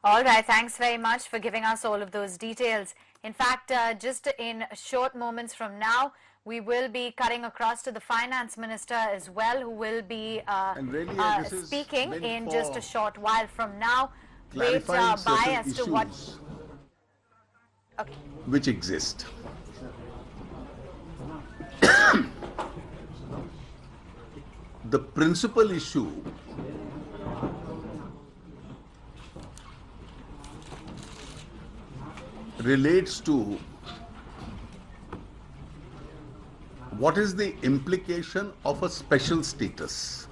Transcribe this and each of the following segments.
All right, thanks very much for giving us all of those details. In fact, just in short moments from now, we will be cutting across to the finance minister as well, who will be And really, this is speaking meant in just a for short while from now. Wait clarifying by certain as to what. issues Okay. which exist. The principal issue relates to what is the implication of a special status.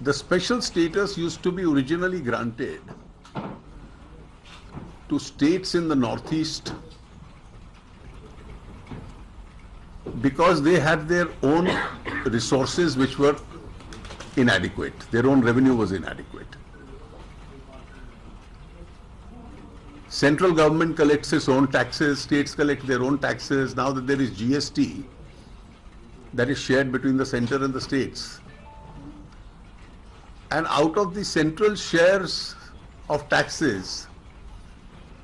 The special status used to be originally granted to states in the Northeast because they had their own resources which were inadequate. Their own revenue was inadequate. Central government collects its own taxes, states collect their own taxes. Now that there is GST that is shared between the center and the states, and out of the central shares of taxes,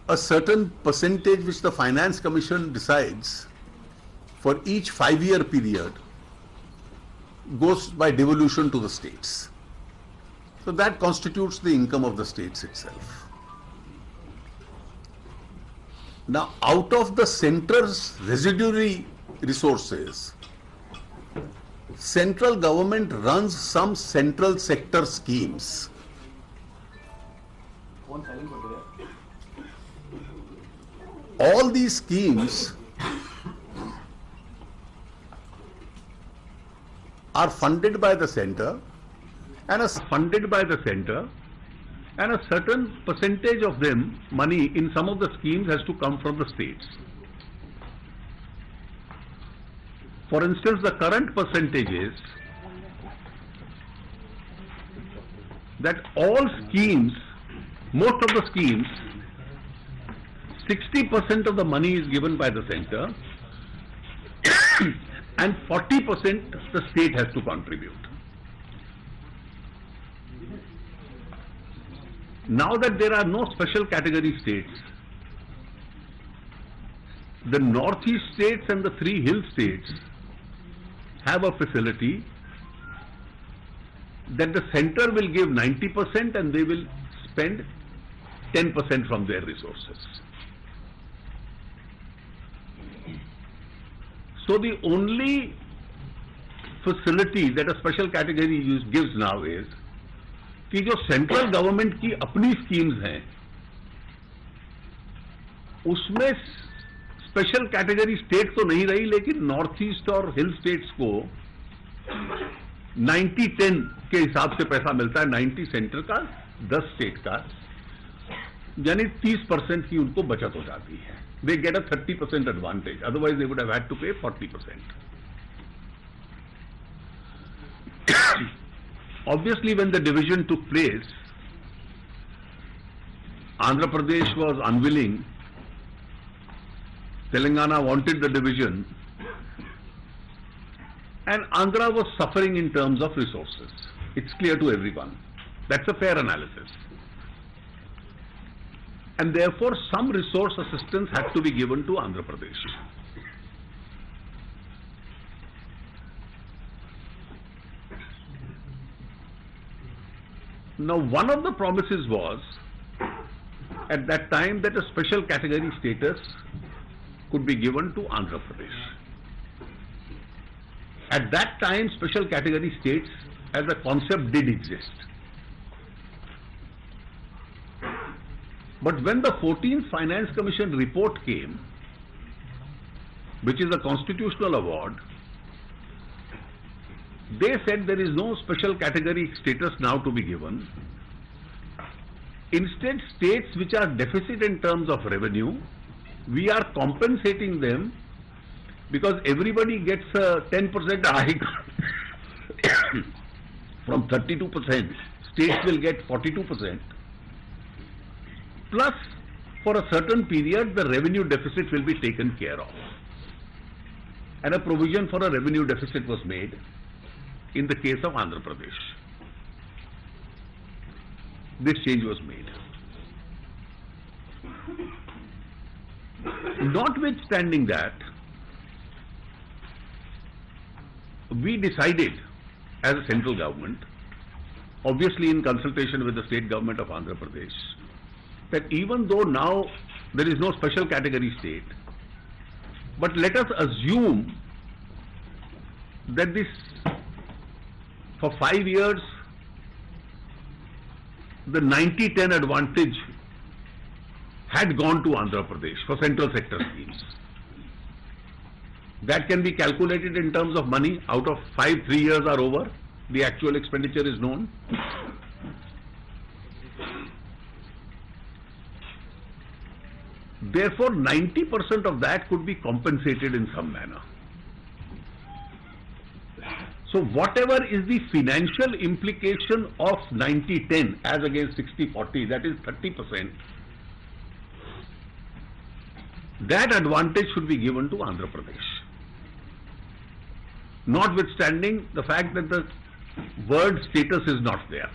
a certain percentage which the Finance Commission decides for each 5-year period goes by devolution to the states. So that constitutes the income of the states itself. Now, out of the center's residuary resources, central government runs some central sector schemes. All these schemes are funded by the center, and a certain percentage of them, money in some of the schemes, has to come from the states. For instance, the current percentage is that all schemes, most of the schemes, 60% of the money is given by the center and 40% the state has to contribute. Now that there are no special category states, the northeast states and the 3 hill states have a facility that the center will give 90% and they will spend 10% from their resources. So the only facility that a special category gives now is कि जो central government की अपनी schemes हैं उसमें special category state तो नहीं रही, लेकिन नॉर्थ ईस्ट और हिल स्टेट्स को 90-10 के हिसाब से पैसा मिलता है, 90 सेंटर का, 10 स्टेट का, यानी 30% की उनको बचत हो जाती है. They get a 30% advantage, otherwise they would have had to pay 40%. Obviously, when the division took place, Andhra Pradesh was unwilling, Telangana wanted the division, and Andhra was suffering in terms of resources. It's clear to everyone. That's a fair analysis. And therefore, some resource assistance had to be given to Andhra Pradesh. Now, one of the promises was, at that time, that a special category status could be given to Andhra Pradesh. At that time, special category states as a concept did exist. But when the 14th Finance Commission report came, which is a constitutional award, they said there is no special category status now to be given. Instead, states which are deficit in terms of revenue, we are compensating them because everybody gets a 10% hike from 32%. States will get 42%. Plus for a certain period the revenue deficit will be taken care of. And a provision for a revenue deficit was made in the case of Andhra Pradesh. This change was made. Notwithstanding that, we decided as a central government, obviously in consultation with the state government of Andhra Pradesh, that even though now there is no special category state, but let us assume that this, for 5 years, the 90-10 advantage had gone to Andhra Pradesh for central sector schemes. That can be calculated in terms of money. Out of 5, 3 years are over. The actual expenditure is known. Therefore, 90% of that could be compensated in some manner. So whatever is the financial implication of 90-10 as against 60-40, that is 30%, that advantage should be given to Andhra Pradesh. Notwithstanding the fact that the word status is not there.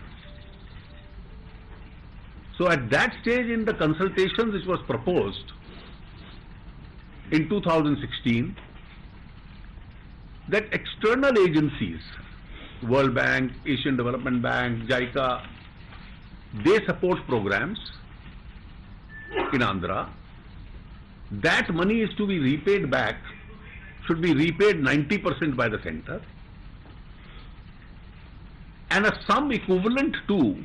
So at that stage in the consultations which was proposed in 2016, that external agencies, World Bank, Asian Development Bank, JICA, they support programs in Andhra. That money is to be repaid back, should be repaid 90% by the center, and a sum equivalent to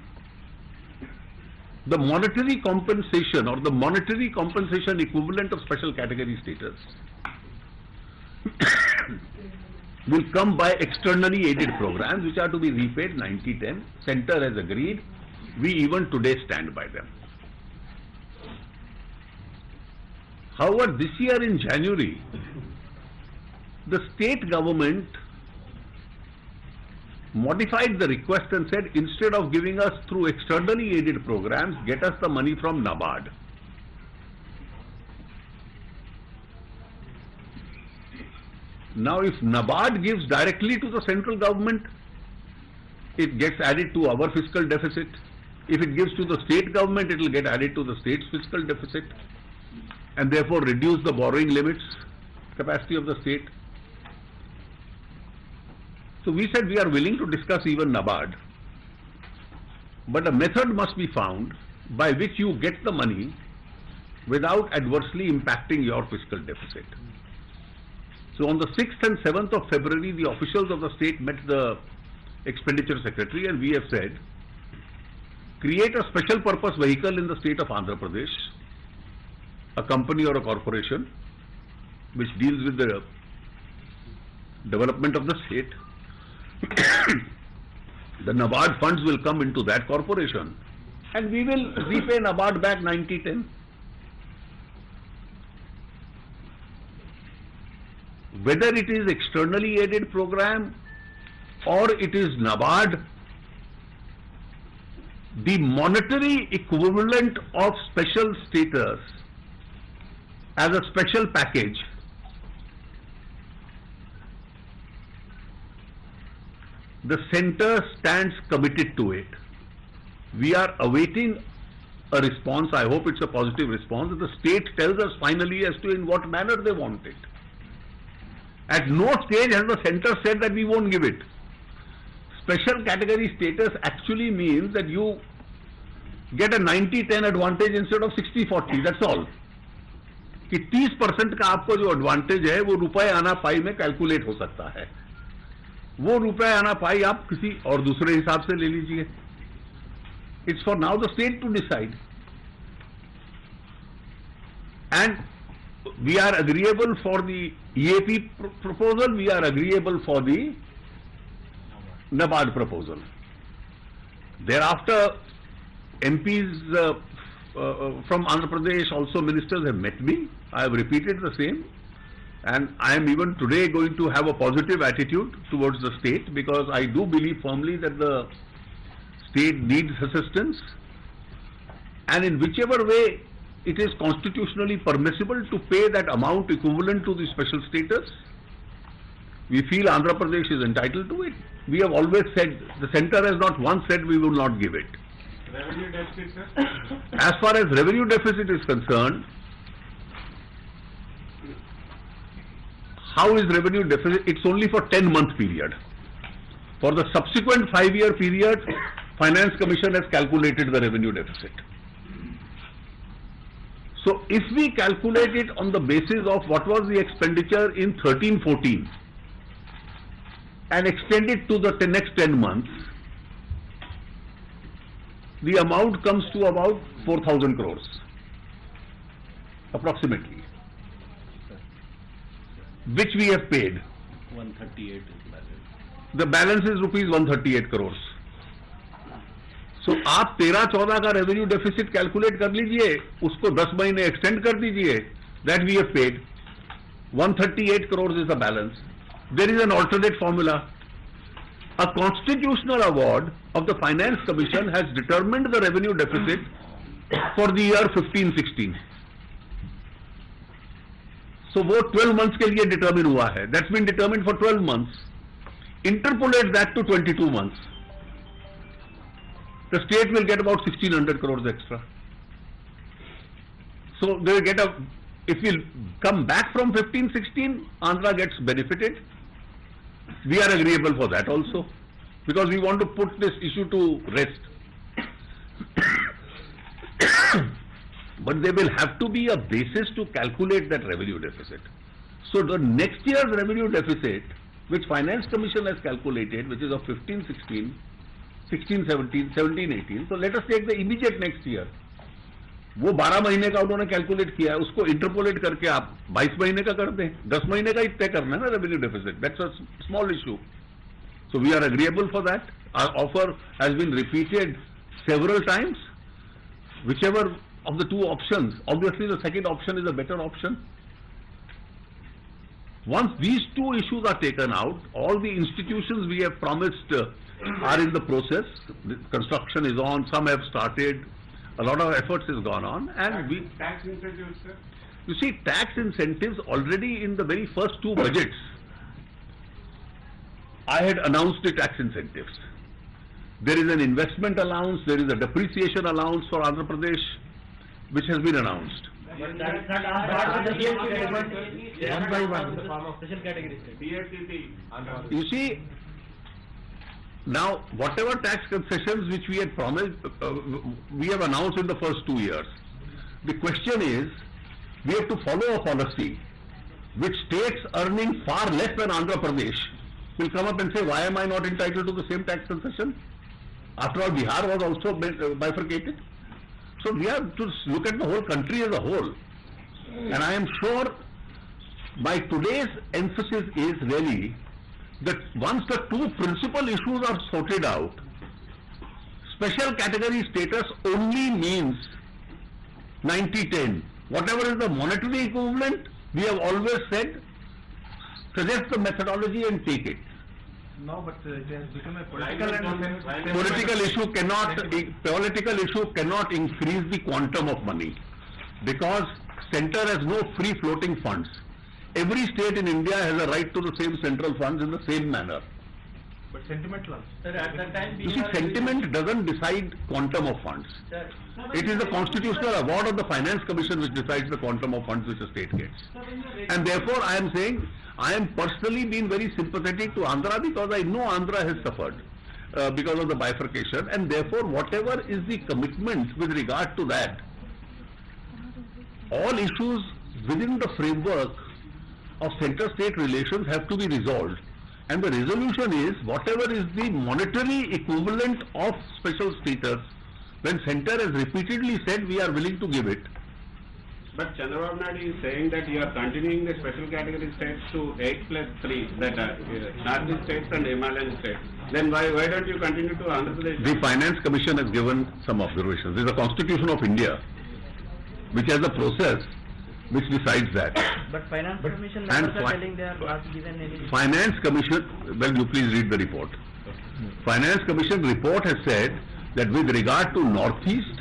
the monetary compensation or the monetary compensation equivalent of special category status will come by externally aided programs which are to be repaid 90-10. Center has agreed. We even today stand by them. However, this year in January, the state government modified the request and said, instead of giving us through externally aided programs, get us the money from Nabard. Now, if Nabard gives directly to the central government, it gets added to our fiscal deficit. If it gives to the state government, it will get added to the state's fiscal deficit and therefore reduce the borrowing limits, capacity of the state. So we said we are willing to discuss even Nabard, but a method must be found by which you get the money without adversely impacting your fiscal deficit. So on the 6th and 7th of February, the officials of the state met the expenditure secretary, and we have said, create a special purpose vehicle in the state of Andhra Pradesh, a company or a corporation which deals with the development of the state. The Nabard funds will come into that corporation and we will repay Nabard back 90-10. Whether it is externally aided program or it is Nabard, the monetary equivalent of special status as a special package the center stands committed to it. We are awaiting a response. I hope it's a positive response. The state tells us finally as to in what manner they want it. At no stage has the center said that we won't give it. Special category status actually means that you get a 90-10 advantage instead of 60-40. That's all. कि 30% का आपको जो advantage है वो रुपए आना पाई में calculate हो सकता है. वो रुपए आना पाई आप किसी और दूसरे हिसाब से ले लीजिए. It's for now the state to decide. And we are agreeable for the EAP proposal, we are agreeable for the Nabard proposal. Thereafter, MPs from Andhra Pradesh, also ministers have met me. I have repeated the same. And I am even today going to have a positive attitude towards the state, because I do believe firmly that the state needs assistance. And in whichever way it is constitutionally permissible to pay that amount equivalent to the special status. We feel Andhra Pradesh is entitled to it. We have always said, the centre has not once said we will not give it. Revenue deficit, sir? As far as revenue deficit is concerned, how is revenue deficit? It's only for 10-month period. For the subsequent 5-year period, Finance Commission has calculated the revenue deficit. So if we calculate it on the basis of what was the expenditure in 13-14 and extend it to the next 10 months, the amount comes to about 4,000 crores, approximately, which we have paid. 138 is balance. The balance is rupees 138 crores. So आप 13-14 का revenue deficit calculate कर लीजिए, उसको 10 महीने extend कर दीजिए, that we have paid. 138 crores is the balance. There is an alternate formula. A constitutional award of the Finance Commission has determined the revenue deficit for the year 15-16. So वो 12 months के लिए determine हुआ है. That's been determined for 12 months. Interpolate that to 22 months. The state will get about 1,600 crores extra. So they will get a, if we come back from 15-16, Andhra gets benefited. We are agreeable for that also, because we want to put this issue to rest. But there will have to be a basis to calculate that revenue deficit. So the next year's revenue deficit, which Finance Commission has calculated, which is of 15-16, 16-17, 17-18, so let us take the immediate next year. वो 12 महीने का उन्होंने calculate किया है, उसको interpolate करके आप 22 महीने का कर दें, 10 महीने का ही तय करना है ना revenue deficit. That's a small issue. So we are agreeable for that. Our offer has been repeated several times. Whichever of the two options, obviously the second option is a better option. Once these two issues are taken out, all the institutions we have promised are in the process. The construction is on, some have started, a lot of efforts has gone on, and we... Tax incentives, sir? You see, tax incentives already in the very first two budgets, I had announced the tax incentives. There is an investment allowance, there is a depreciation allowance for Andhra Pradesh, which has been announced. But that is not asked for the one by one, the form of special category. DSTT. You see, now whatever tax concessions which we had promised, we have announced in the first 2 years. The question is, we have to follow a policy which states earning far less than Andhra Pradesh will come up and say, why am I not entitled to the same tax concession? After all, Bihar was also bifurcated. So we have to look at the whole country as a whole. And I am sure by today's emphasis is really that once the two principal issues are sorted out, special category status only means 90-10. Whatever is the monetary equivalent, we have always said, suggest the methodology and take it. No, but it has become a political and... Political issue cannot increase the quantum of money, because center has no free floating funds. Every state in India has a right to the same central funds in the same manner. But sentiment loss. Sir, at that time, You see, sentiment doesn't decide quantum of funds. Sir, It is the constitutional award of the Finance Commission which decides the quantum of funds which a state gets. And therefore, I am saying, I am personally been very sympathetic to Andhra, because I know Andhra has suffered because of the bifurcation, and therefore whatever is the commitment with regard to that, all issues within the framework of center-state relations have to be resolved. And the resolution is, whatever is the monetary equivalent of special status, when center has repeatedly said we are willing to give it. But Chandrababu Naidu is saying that you are continuing the special category states to 8+3, that are Northeast states and Himalayan states. Then why don't you continue to Andhra Pradesh? The Finance Commission has given some observations. There is a Constitution of India which has a process which decides that. but Finance Commission and members are telling they are not given any... Finance Commission, well, you please read the report. Finance Commission report has said that with regard to Northeast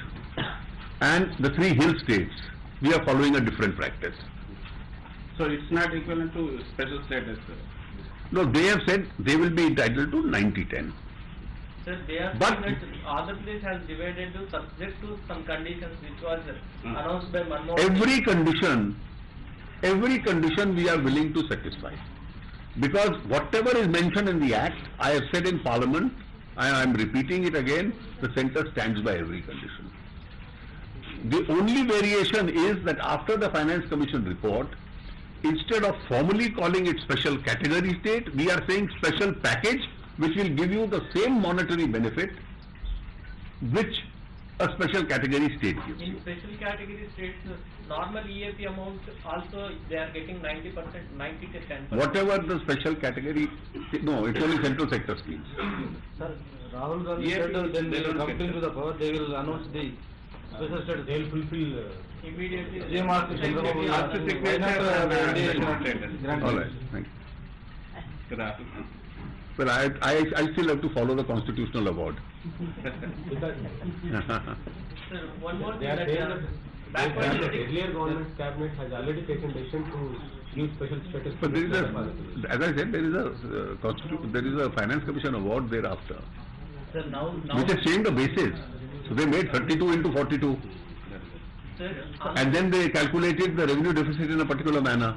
and the three hill states, we are following a different practice. So it's not equivalent to special status. No, they have said they will be entitled to 90-10. Sir, they are But- saying that Andhra Pradesh has divided to subject to some conditions which was announced by Manmohan. Every condition we are willing to satisfy. Because whatever is mentioned in the Act, I have said in Parliament, I am repeating it again, the centre stands by every condition. The only variation is that after the Finance Commission report, instead of formally calling it special category state, we are saying special package, which will give you the same monetary benefit which a special category state gives In you. special category states, normal EAP amount also they are getting 90%, 90 to 10%. Whatever the special category, no, it's only central sector schemes. Sir, Rahul Gandhi Yeah, said that then they they will don't come get into the power, they will announce the special status, they will fulfill. Immediately. Same ask Chandrababu. After Why signature, not, they they will take it. grant All it? right, thank you. Rahul. Well, I still have to follow the constitutional award. Sir, one more They thing are that saying that backward the earlier government cabinet has already taken decision to give special status. But there is to a, the as I said, there is a Finance Commission award thereafter, Sir, now which has changed the basis. So they made 32 into 42, sir, and then they calculated the revenue deficit in a particular manner.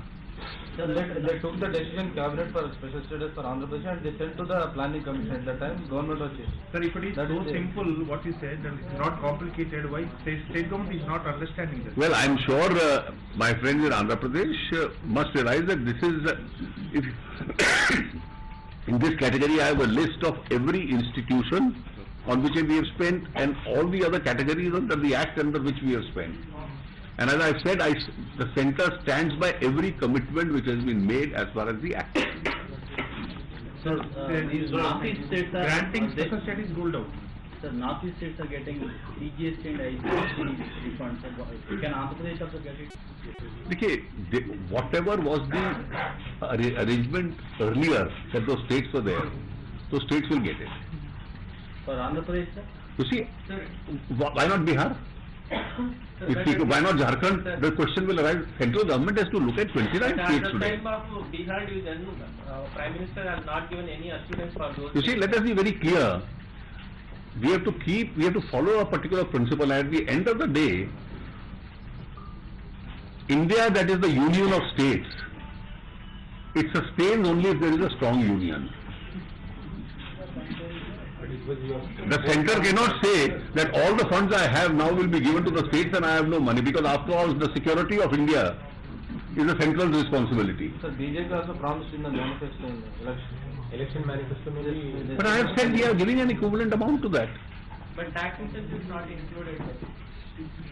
Sir, they took the decision cabinet for special status for Andhra Pradesh and they sent to the planning commission at that time, government was changed. Sir, if it is That so is the- simple what you said and it's not complicated, why state government is not understanding this? Well, I'm sure my friends in Andhra Pradesh must realize that this is, if in this category I have a list of every institution on which we have spent and all the other categories under the Act under which we have spent. And as I've said, the centre stands by every commitment which has been made as far as the Act is concerned. Sir, these northeast states are Granting special status ruled out. Sir, northeast states are getting CGST and IGST refunds. Can Andhra Pradesh also get it? Okay, whatever was the arrangement earlier that those states were there, those states will get it. For Andhra Pradesh, sir? You see, Sir, why not Bihar? Why not Jharkhand? The question will arise. Central government has to look at 29 At states the today. time of Bihar division, Prime Minister has not given any assurance for those. You see, let us be very clear. We have to follow a particular principle. At the end of the day, India, that is the union of states, it sustains only if there is a strong union. The centre cannot say that all the funds I have now will be given to the states and I have no money, because after all the security of India is the central's responsibility. Sir, BJP also promised in the manifesto in the election manifesto maybe. But I have said we are giving an equivalent amount to that. But tax incentive is not included.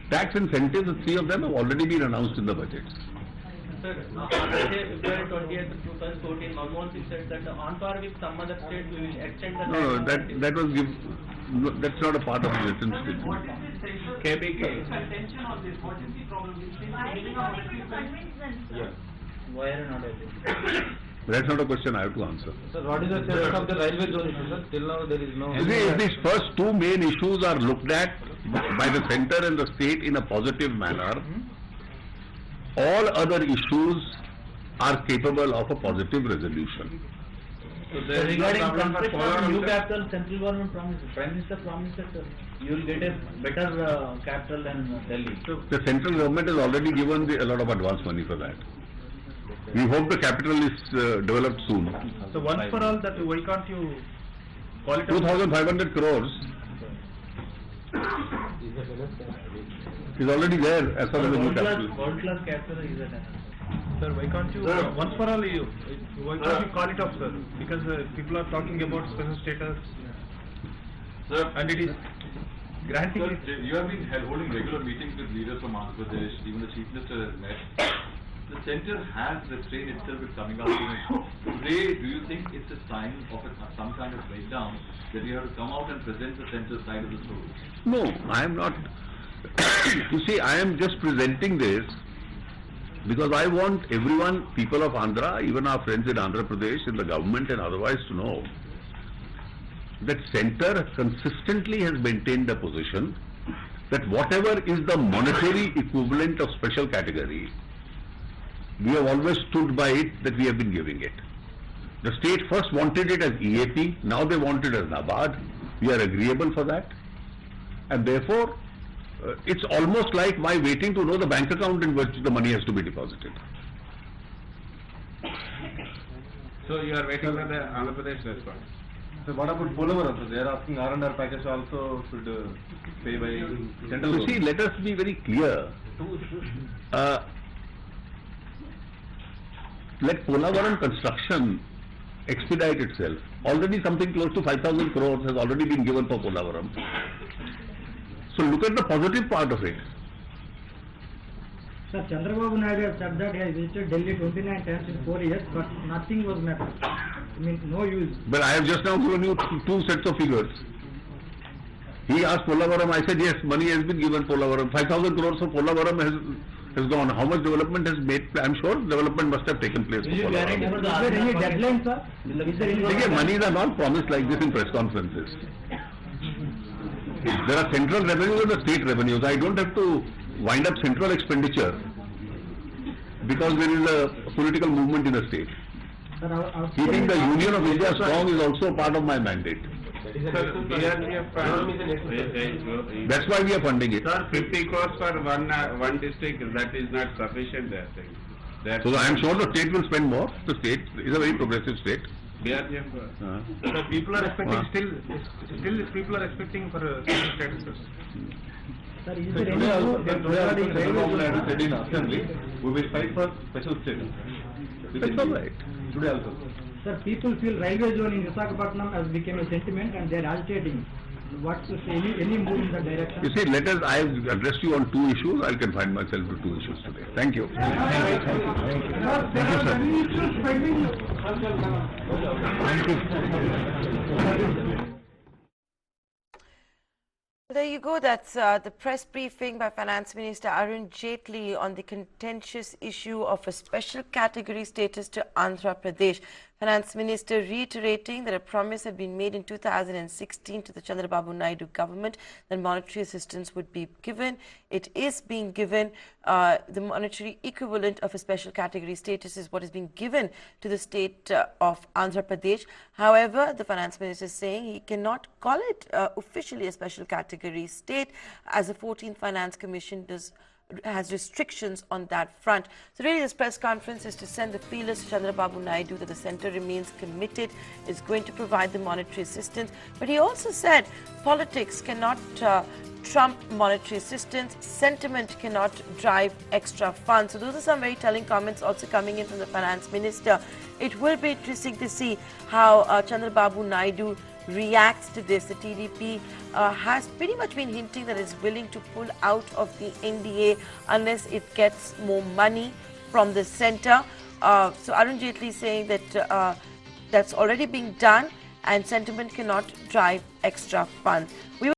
Tax incentives, the three of them have already been announced in the budgets. Sir, on February 20th, 2014, Manmohan Singh said that on par with some other states, we will extend the No, that was that's not a part of the written What statement. is the central KBK. contention on this? What is the problem? It seems Why to are be you giving not able to convince them, sir? Yeah. Why are not able? That's not a question I have to answer. Sir, what is the status of the railway zone issue, sir? Till now there is no. You see, if these first two main issues are looked at by the centre and the state in a positive manner, all other issues are capable of a positive resolution. So there is no Regarding problem for construction power of new also. capital, central government promises, Prime Minister promises that you will get a better capital than Delhi. The central government has already given a lot of advance money for that. We hope the capital is developed soon. So once for all that, why can't you call it? 2,500 crores is already there as far as the new capital. World class capital is at Sir, why can't you, once for all, why can't you call it off, sir? Because people are talking about special status and it is granting Sir, it. you have been holding regular meetings with leaders from Andhra Pradesh, even the Chief Minister has met. The centre has restrained itself with coming out with it. Today, do you think it's a sign of some kind of breakdown that you have to come out and present the centre's side of the story? No, I am not. You see, I am just presenting this because I want everyone, people of Andhra, even our friends in Andhra Pradesh, in the government and otherwise, to know that centre consistently has maintained a position that whatever is the monetary equivalent of special category, we have always stood by it that we have been giving it. The state first wanted it as EAP, now they want it as Nabard. We are agreeable for that. And therefore, it's almost like my waiting to know the bank account in which the money has to be deposited. So you are waiting for the Andhra Pradesh response. So what about Polavaram? They are asking R&R package also should pay by central So government. see, let us be very clear. Let Polavaram construction expedite itself. Already something close to 5,000 crores has already been given for Polavaram. So look at the positive part of it. Sir, Chandrababu Naidu has said that he has visited Delhi 29 times in 4 years, but nothing was met. I mean, no use. But I have just now given you two sets of figures. He asked Polavaram, I said yes, money has been given Polavaram. 5,000 crores for Polavaram has gone. How much development has made? I am sure development must have taken place for Polavaram. Is there any deadline, sir? Is there any Again, monies are not promised like this in press conferences. There are central revenues and the state revenues. I don't have to wind up central expenditure because there is a political movement in the state. Sir, Keeping the Union of India strong is also part of my mandate. That's why we are funding it. Sir, 50 crores for one district, that is not sufficient, they are saying. So I am sure the state will spend more. The state is a very progressive state. So people are expecting still people are expecting for special status. Sir, is So there today also, any today also Chandrababu Naidu said in assembly, we will fight for special status. That's all right. Today also. Sir, people feel railway zone in Visakhapatnam has become a sentiment and they are agitating. What's any move in that direction? You see, I have addressed you on two issues. I'll confine myself to two issues today. Thank you. There you go. That's the press briefing by Finance Minister Arun Jaitley on the contentious issue of a special category status to Andhra Pradesh. Finance Minister reiterating that a promise had been made in 2016 to the Chandrababu Naidu government that monetary assistance would be given. It is being given. The monetary equivalent of a special category status is what is being given to the state of Andhra Pradesh. However, the Finance Minister is saying he cannot call it officially a special category state, as the 14th Finance Commission has restrictions on that front. So really this press conference is to send the feelers to Chandrababu Naidu that the centre remains committed, is going to provide the monetary assistance. But he also said politics cannot trump monetary assistance, sentiment cannot drive extra funds. So those are some very telling comments also coming in from the Finance Minister. It will be interesting to see how Chandrababu Naidu reacts to this. The TDP has pretty much been hinting that it's willing to pull out of the NDA unless it gets more money from the centre. So Arun Jaitley is saying that that's already being done and sentiment cannot drive extra funds.